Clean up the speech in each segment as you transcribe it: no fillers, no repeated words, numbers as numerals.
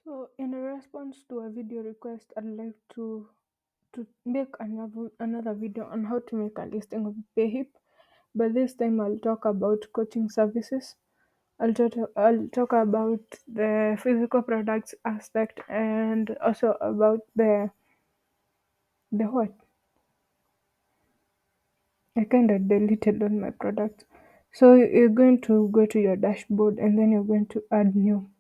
So, in response to a video request, I'd like to make another video on how to make a listing of Payhip. But this time, I'll talk about coaching services. I'll talk about the physical products aspect and also about the what I kind of deleted on my product. So you're going to go to your dashboard and then you're going to add new.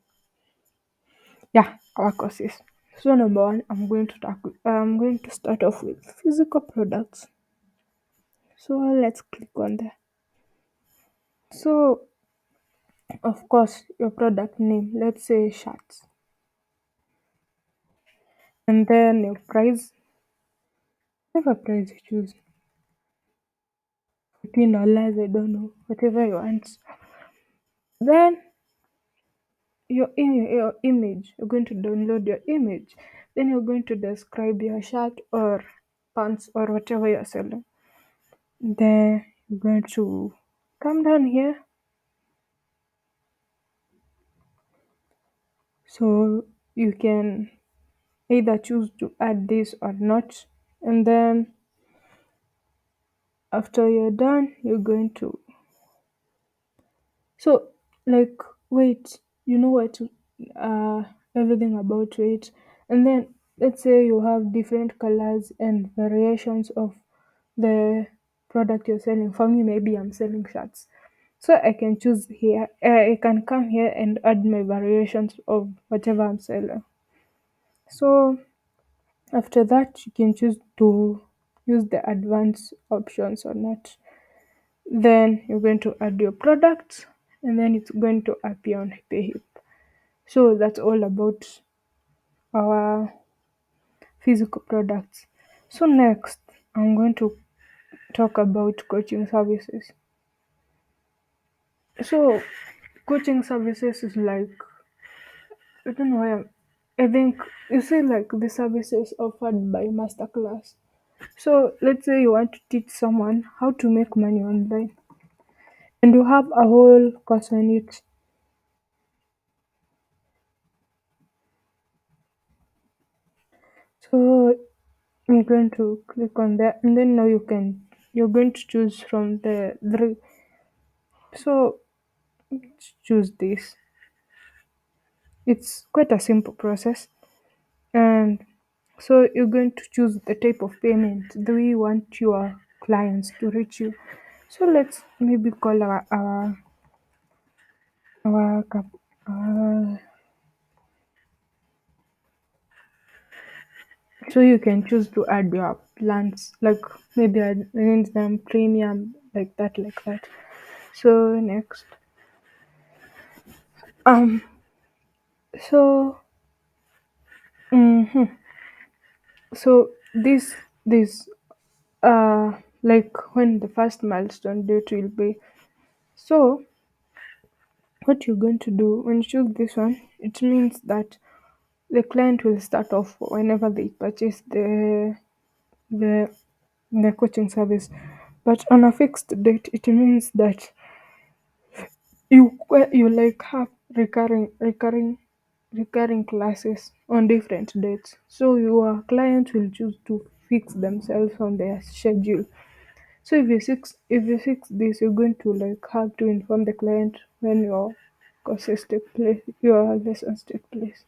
Yeah, our courses. So number one, I'm going to start off with physical products. So let's click on there. So of course your product name, let's say shirts, and then your price, whatever price you choose, $15, I don't know, whatever you want. Then your image, you're going to download your image. Then you're going to describe your shirt or pants or whatever you're selling. Then you're going to come down here. So you can either choose to add this or not. And then after you're done, you're going to so like wait, you know what uh everything about weight. And then let's say you have different colors and variations of the product you're selling. For me, maybe I'm selling shirts. So I can choose here. I can come here and add my variations of whatever I'm selling. So after that, you can choose to use the advanced options or not. Then you're going to add your products and then it's going to appear on Payhip. So that's all about our physical products. So next, I'm going to talk about coaching services. So coaching services is like, I don't know why I think you see like the services offered by masterclass. So let's say you want to teach someone how to make money online and you have a whole course on it. So I'm going to click on that and then now you're going to choose from the three. So let's choose this. It's quite a simple process. And so you're going to choose the type of payment that we want your clients to reach you. So let's maybe call our, cap- our so you can choose to add your plans, like maybe arrange them premium like that. So next, um, so mhm. So this like when the first milestone date will be. So what you're going to do when you choose this one, it means that the client will start off whenever they purchase the the coaching service. But on a fixed date, it means that you like have recurring classes on different dates. So your client will choose to fix themselves on their schedule. So if you fix this, you're going to like have to inform the client when your courses take place, your lessons take place.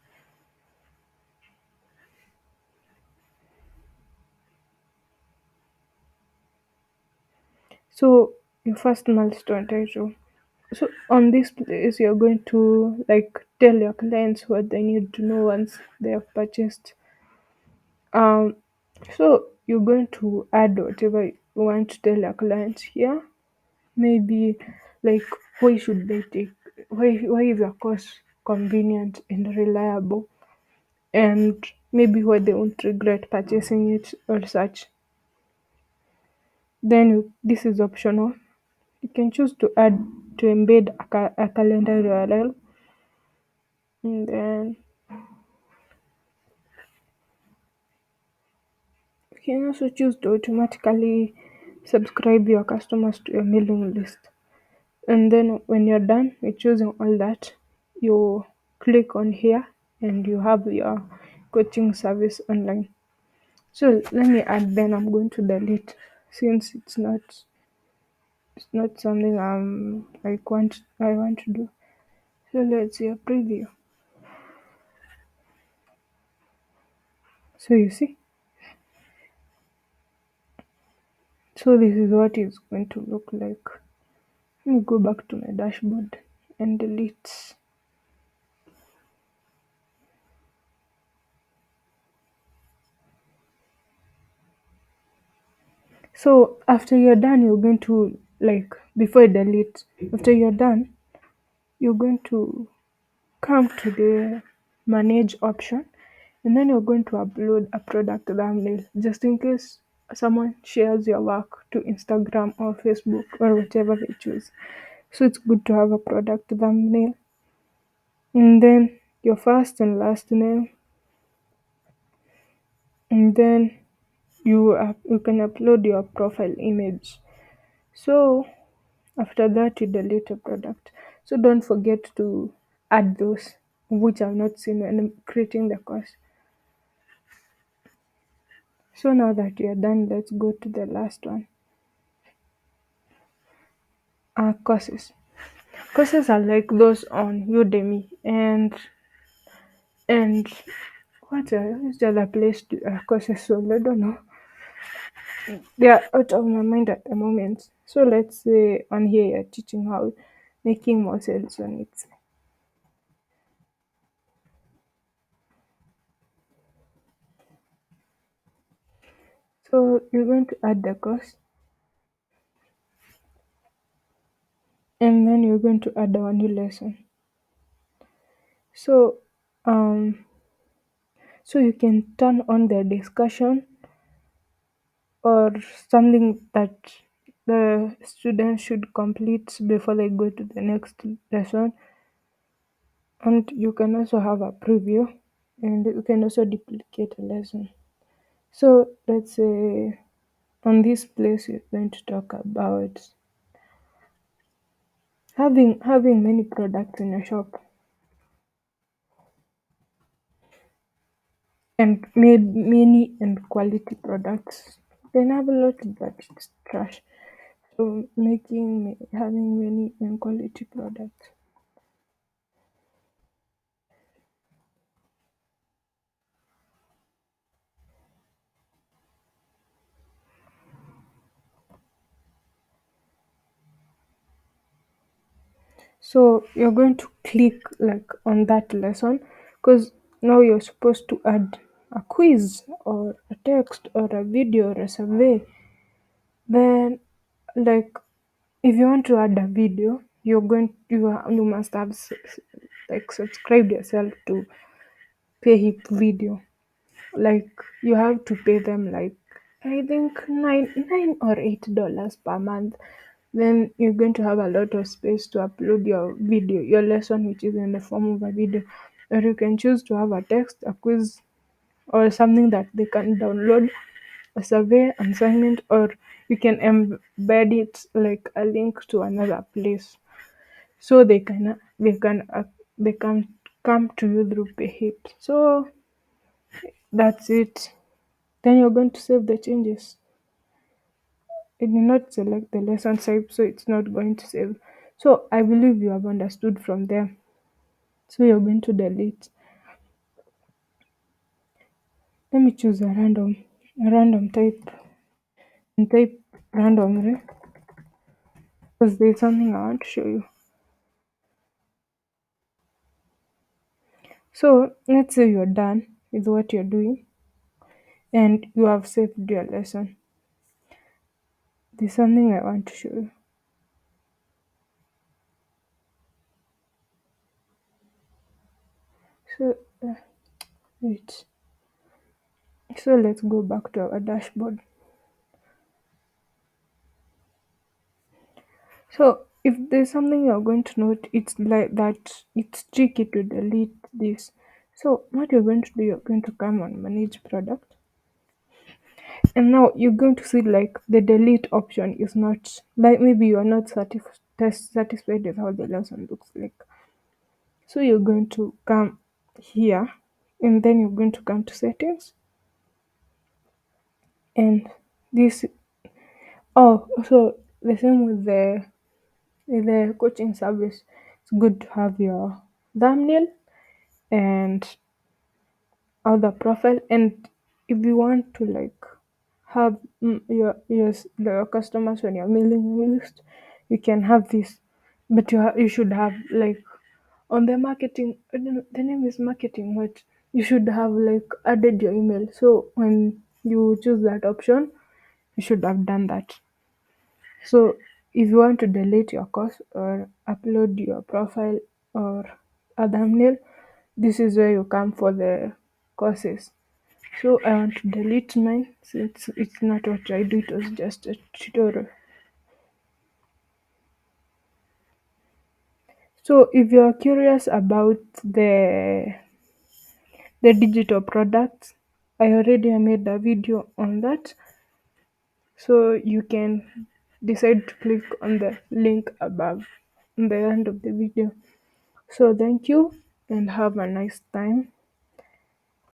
So your first milestone title. So on this place, you're going to like tell your clients what they need to know once they have purchased. Um, so you're going to add whatever you want to tell your clients here. Maybe like why should they take why is your course convenient and reliable, and maybe why they won't regret purchasing it or such. Then this is optional. You can choose to add to embed a calendar URL, and then you can also choose to automatically subscribe your customers to your mailing list. And then when you're done with choosing all that, you click on here and you have your coaching service online. So let me add, then I'm going to delete since it's not something I want to do. So let's see a preview. So you see, so this is what it's going to look like. Let me go back to my dashboard and delete. So after you're done, you're going to, like, before you delete, after you're done, you're going to come to the manage option, and then you're going to upload a product thumbnail just in case someone shares your work to Instagram or Facebook or whatever they choose. So it's good to have a product thumbnail, and then your first and last name, and then you can upload your profile image. So after that, you delete a product. So don't forget to add those which I've not seen when creating the course. So now that you're done, let's go to the last one. Courses. Courses are like those on Udemy and what is the other place to courses sold? I don't know. They are out of my mind at the moment. So let's say on here you're teaching how making more sales on it. So you're going to add the course, and then you're going to add our new lesson. So so you can turn on the discussion or something that the students should complete before they go to the next lesson, and you can also have a preview, and you can also duplicate a lesson. So let's say on this place we're going to talk about having many products in your shop and made many and quality products. You can have a lot, but it's trash. So having many and quality products. So you're going to click like on that lesson, because now you're supposed to add a quiz or a text or a video or a survey. Then, like, if you want to add a video, you must have like subscribed yourself to Payhip video. Like you have to pay them like I think $9 or $8 per month. Then you're going to have a lot of space to upload your video, your lesson, which is in the form of a video. Or you can choose to have a text, a quiz, or something that they can download, a survey, an assignment, or you can embed it like a link to another place, so they can come to you through Payhip. So that's it. Then you're going to save the changes. It did not select the lesson type, so it's not going to save. So I believe you have understood from there. So you're going to delete. Let me choose a random type and type randomly because there's something I want to show you. So let's say you're done with what you're doing and you have saved your lesson. There's something I want to show you. So wait. So let's go back to our dashboard. So if there's something you're going to note, it's like that it's tricky to delete this. So what you're going to do, you're going to come on manage product, and now you're going to see like the delete option is not, like, maybe you are not satisfied with how the lesson looks like. So you're going to come here, and then you're going to come to settings, and this, oh, so the same with the coaching service. It's good to have your thumbnail and other profile, and if you want to like have your customers on your mailing list, you can have this, but you should have like on the marketing, I don't know, the name is marketing, but you should have like added your email. So when you choose that option, you should have done that. So if you want to delete your course or upload your profile or a thumbnail, this is where you come for the courses. So I want to delete mine since it's not what I do, it was just a tutorial. So if you're curious about the digital products, I already made a video on that. So you can decide to click on the link above in the end of the video. So thank you and have a nice time.